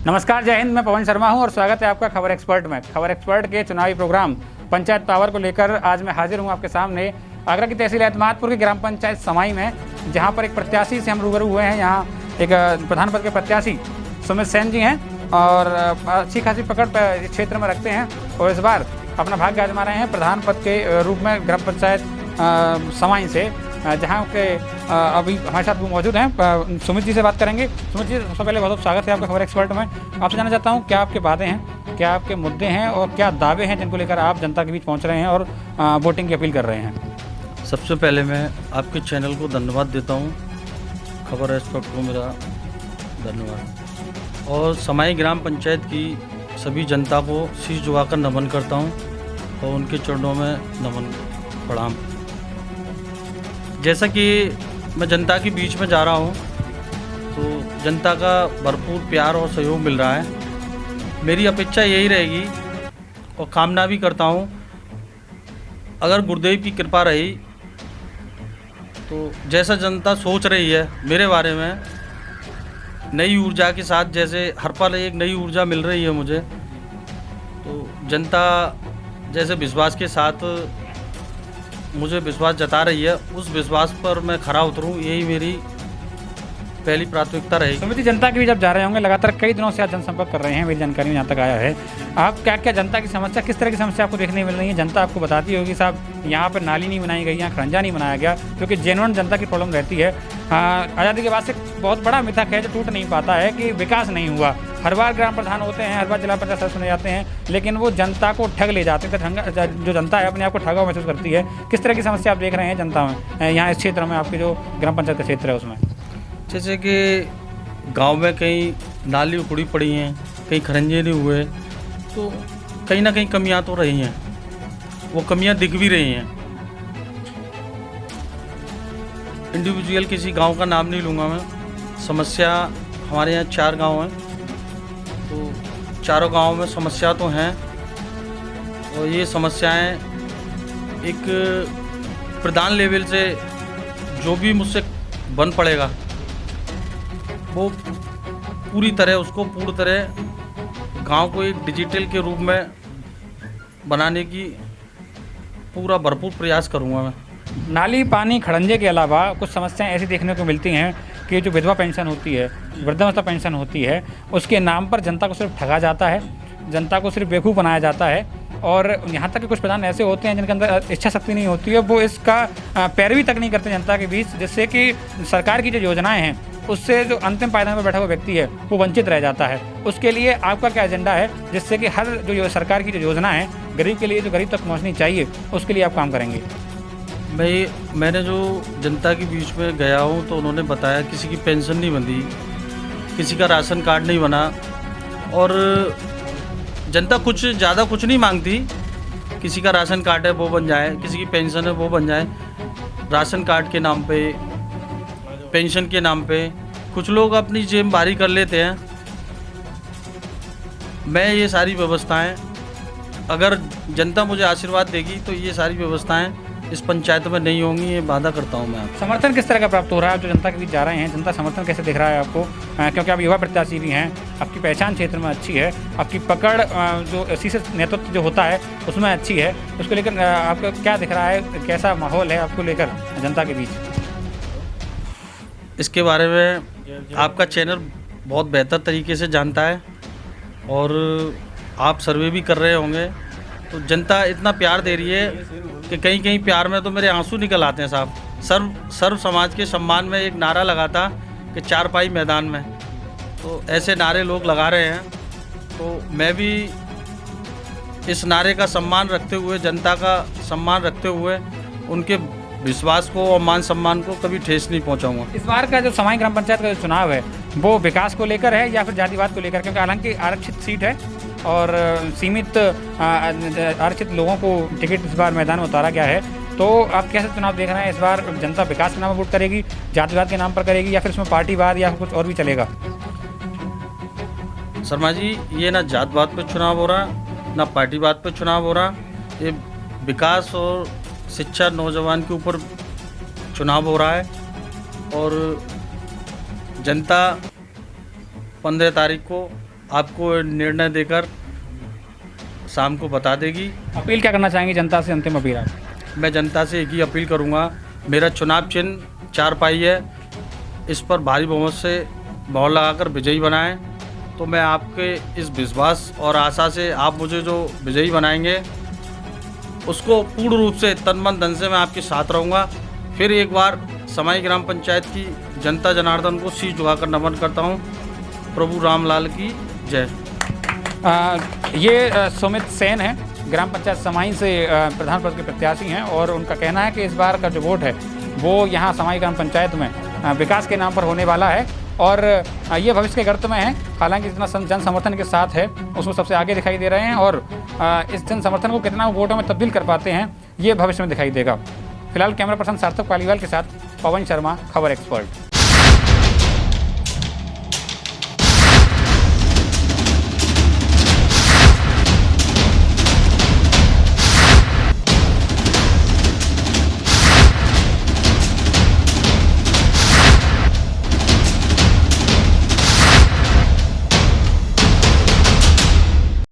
नमस्कार, जय हिंद। मैं पवन शर्मा हूं और स्वागत है आपका खबर एक्सपर्ट में। खबर एक्सपर्ट के चुनावी प्रोग्राम पंचायत पावर को लेकर आज मैं हाजिर हूं आपके सामने आगरा की तहसील एतमादपुर की ग्राम पंचायत समाई में, जहां पर एक प्रत्याशी से हम रूबरू हुए हैं। यहां एक प्रधान पद के प्रत्याशी सुमित सेन जी हैं और अच्छी खासी पकड़ इस क्षेत्र में रखते हैं और इस बार अपना भाग्य आजमा रहे हैं प्रधान पद के रूप में ग्राम पंचायत समाई से, जहाँ के अभी हमारे साथ वो मौजूद हैं। सुमित जी से बात करेंगे। सुमित जी, सबसे पहले बहुत स्वागत है आपका खबर एक्सपर्ट में। आपसे जानना चाहता हूँ क्या आपके वादे हैं, क्या आपके मुद्दे हैं और क्या दावे हैं जिनको लेकर आप जनता के बीच पहुँच रहे हैं और वोटिंग की अपील कर रहे हैं। सबसे पहले मैं आपके चैनल को धन्यवाद देता हूँ, खबर एक्सपर्ट को मेरा धन्यवाद, और समाई ग्राम पंचायत की सभी जनता को शीश झुकाकर नमन करता हूँ और उनके चरणों में नमन प्रणाम। जैसा कि मैं जनता के बीच में जा रहा हूँ तो जनता का भरपूर प्यार और सहयोग मिल रहा है। मेरी अपेक्षा यही रहेगी और कामना भी करता हूँ, अगर गुरुदेव की कृपा रही तो जैसा जनता सोच रही है मेरे बारे में, नई ऊर्जा के साथ, जैसे हर पल एक नई ऊर्जा मिल रही है मुझे, तो जनता जैसे विश्वास के साथ मुझे विश्वास जता रही है, उस विश्वास पर मैं खरा उतरूं, यही मेरी पहली प्राथमिकता रहेगी। सुमित जी, जनता के बीच आप जा रहे होंगे, लगातार कई दिनों से आप जनसंपर्क कर रहे हैं, मेरी जानकारी में यहाँ तक आया है। आप क्या क्या जनता की समस्या, किस तरह की समस्या आपको देखने मिल रही है? जनता आपको बताती होगी साहब यहाँ पर नाली नहीं बनाई गई, यहाँ खरंजा नहीं बनाया गया, क्योंकि जेन्युइन जनता की प्रॉब्लम रहती है। आज़ादी के बाद से बहुत बड़ा मिथक है जो टूट नहीं पाता है कि विकास नहीं हुआ। हर बार ग्राम प्रधान होते हैं, हर बार जिला पंचायत सदस्य चुने जाते हैं, लेकिन वो जनता को ठग ले जाते हैं। जो जनता है अपने आप को ठगा महसूस करती है। किस तरह की समस्या आप देख रहे हैं जनता में, यहाँ इस क्षेत्र में, आपके जो ग्राम पंचायत का क्षेत्र है उसमें? जैसे कि गांव में कहीं नाली उखड़ी पड़ी हैं, कहीं खरंजे नहीं हुए, तो कहीं ना कहीं कमियां तो रही हैं, वो कमियां दिख भी रही हैं। इंडिविजुअल किसी गांव का नाम नहीं लूँगा मैं। समस्या हमारे यहाँ 4 गांव हैं, तो चारों गांवों में समस्या तो हैं, और ये समस्याएं एक प्रधान लेवल से जो भी मुझसे बन पड़ेगा वो पूरी तरह गांव को एक डिजिटल के रूप में बनाने की पूरा भरपूर प्रयास करूंगा मैं। नाली, पानी, खड़ंजे के अलावा कुछ समस्याएं ऐसी देखने को मिलती हैं कि जो विधवा पेंशन होती है, वृद्धावस्था पेंशन होती है, उसके नाम पर जनता को सिर्फ ठगा जाता है, जनता को सिर्फ बेवकूफ़ बनाया जाता है। और यहाँ तक कि कुछ प्रधान ऐसे होते हैं जिनके अंदर इच्छा शक्ति नहीं होती है, वो इसका पैरवी तक नहीं करते जनता के बीच, जिससे कि सरकार की जो योजनाएं हैं उससे जो अंतिम पायदान पर बैठा हुआ व्यक्ति है वो वंचित रह जाता है। उसके लिए आपका क्या एजेंडा है जिससे कि हर जो सरकार की जो योजना है गरीब के लिए, जो गरीब तक पहुँचनी चाहिए, उसके लिए आप काम करेंगे? मैंने जो जनता के बीच में गया हूँ तो उन्होंने बताया किसी की पेंशन नहीं बंधी, किसी का राशन कार्ड नहीं बना, और जनता कुछ ज़्यादा कुछ नहीं मांगती। किसी का राशन कार्ड है वो बन जाए, किसी की पेंशन है वो बन जाए। राशन कार्ड के नाम पे, पेंशन के नाम पे कुछ लोग अपनी जेब भारी कर लेते हैं। मैं ये सारी व्यवस्थाएं, अगर जनता मुझे आशीर्वाद देगी तो ये सारी व्यवस्थाएं इस पंचायत में नहीं होंगी, ये वादा करता हूँ मैं आपको। समर्थन किस तरह का प्राप्त हो रहा है? आप जो जनता के बीच जा रहे हैं, जनता समर्थन कैसे दिख रहा है आपको? क्योंकि आप युवा प्रत्याशी भी हैं, आपकी पहचान क्षेत्र में अच्छी है, आपकी पकड़ जो शीर्ष नेतृत्व जो होता है उसमें अच्छी है, उसको लेकर आपका क्या दिख रहा है? कैसा माहौल है आपको लेकर जनता के बीच? इसके बारे में आपका चैनल बहुत बेहतर तरीके से जानता है और आप सर्वे भी कर रहे होंगे, तो जनता इतना प्यार दे रही है कि कहीं कहीं प्यार में तो मेरे आंसू निकल आते हैं साहब। सर्व समाज के सम्मान में एक नारा लगा था कि 4 पाई मैदान में, तो ऐसे नारे लोग लगा रहे हैं, तो मैं भी इस नारे का सम्मान रखते हुए, जनता का सम्मान रखते हुए, उनके विश्वास को और मान सम्मान को कभी ठेस नहीं पहुंचाऊंगा। इस बार का जो समाई ग्राम पंचायत का जो चुनाव है वो विकास को लेकर है या फिर जातिवाद को लेकर? क्योंकि हालांकि आरक्षित सीट है और सीमित आरक्षित लोगों को टिकट इस बार मैदान में उतारा गया है, तो आप कैसे चुनाव देख रहे हैं? इस बार जनता विकास के नाम पर वोट करेगी, जातिवाद के नाम पर करेगी, या फिर इसमें पार्टीवाद या कुछ और भी चलेगा? शर्मा जी, ये ना जातवाद पे चुनाव हो रहा, ना पार्टीवाद पे चुनाव हो रहा, ये विकास और शिक्षा, नौजवान के ऊपर चुनाव हो रहा है। और जनता 15 तारीख को आपको निर्णय देकर शाम को बता देगी। अपील क्या करना चाहेंगे जनता से, अंतिम अपील आप? मैं जनता से एक ही अपील करूंगा, मेरा चुनाव चिन्ह चारपाई है, इस पर भारी बहुमत से मोहर लगाकर विजयी बनाएं। तो मैं आपके इस विश्वास और आशा से आप मुझे जो विजयी बनाएंगे उसको पूर्ण रूप से तन मन धन से मैं आपके साथ रहूँगा। फिर एक बार समाई ग्राम पंचायत की जनता जनार्दन को शीश झुकाकर नमन करता हूँ। प्रभु रामलाल की जय। ये सुमित सेन है, ग्राम पंचायत समाई से प्रधान पद के प्रत्याशी हैं और उनका कहना है कि इस बार का जो वोट है वो यहाँ समाई ग्राम पंचायत में विकास के नाम पर होने वाला है और ये भविष्य के गर्त में है। हालांकि जितना जन समर्थन के साथ है उसमें सबसे आगे दिखाई दे रहे हैं और इस जन समर्थन को कितना वोटों में तब्दील कर पाते हैं ये भविष्य में दिखाई देगा। फिलहाल कैमरा पर्सन सार्थक पालीवाल के साथ पवन शर्मा, खबर एक्सपर्ट।